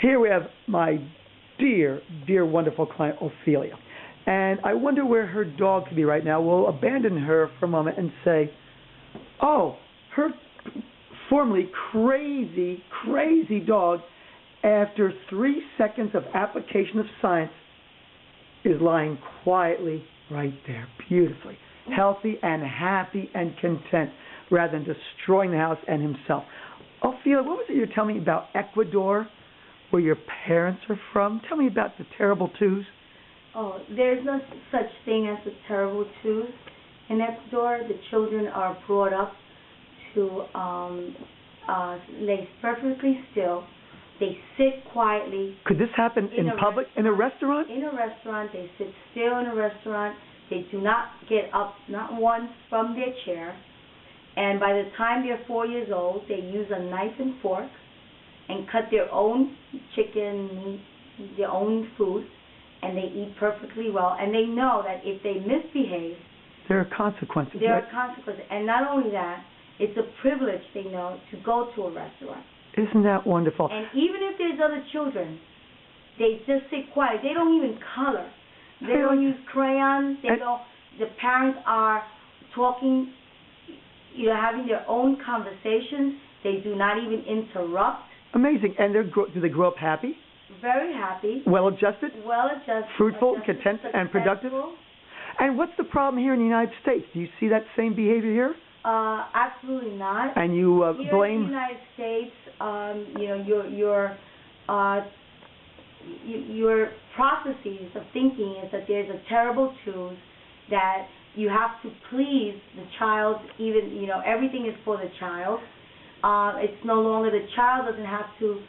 Here we have my dear, dear, wonderful client, Ofelia. And I wonder where her dog could be right now. We'll abandon her for a moment and say, oh, her formerly crazy, crazy dog, after 3 seconds of application of science, is lying quietly right there, beautifully, healthy and happy and content, rather than destroying the house and himself. Ofelia, what was it you were telling me about Ecuador, where your parents are from? Tell me about the terrible twos. Oh, there's no such thing as the terrible twos. In Ecuador, the children are brought up to lay perfectly still. They sit quietly. Could this happen in public, in a restaurant? In a restaurant, they sit still in a restaurant. They do not get up, not once, from their chair. And by the time they're 4 years old, they use a knife and fork and cut their own chicken meat, their own food, and they eat perfectly well. And they know that if they misbehave, there are consequences. There are consequences. And not only that, it's a privilege, they know, to go to a restaurant. Isn't that wonderful? And even if there's other children, they just sit quiet. They don't even color. They don't use crayons. They don't. The parents are talking, having their own conversations. They do not even interrupt. Amazing. And do they grow up happy? Very happy. Well-adjusted? Well-adjusted. Fruitful, content, and productive? And what's the problem here in the United States? Do you see that same behavior here? Absolutely not. And you blame... Here in the United States, your processes of thinking is that there's a terrible twos, that you have to please the child, even, everything is for the child. It's no longer, the child doesn't have to,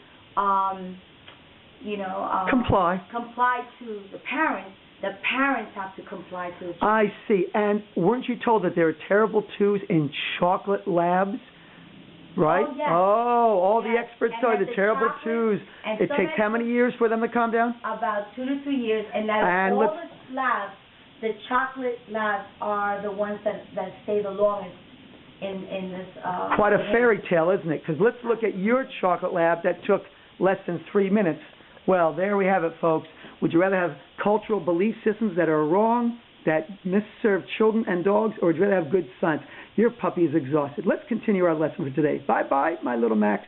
comply to the parents. The parents have to comply to the children. I see. And weren't you told that there are terrible twos in chocolate labs? Right? Oh, yes. Oh, all the experts are the terrible twos. It so takes how many years for them to calm down? About 2 to 3 years. And all the labs, the chocolate labs, are the ones that stay the longest in this. Quite a fairy tale, isn't it? Because let's look at your chocolate lab that took less than 3 minutes. Well, there we have it, folks. Would you rather have cultural belief systems that are wrong, that misserve children and dogs, or would you rather have good science? Your puppy is exhausted. Let's continue our lesson for today. Bye-bye, my little Max.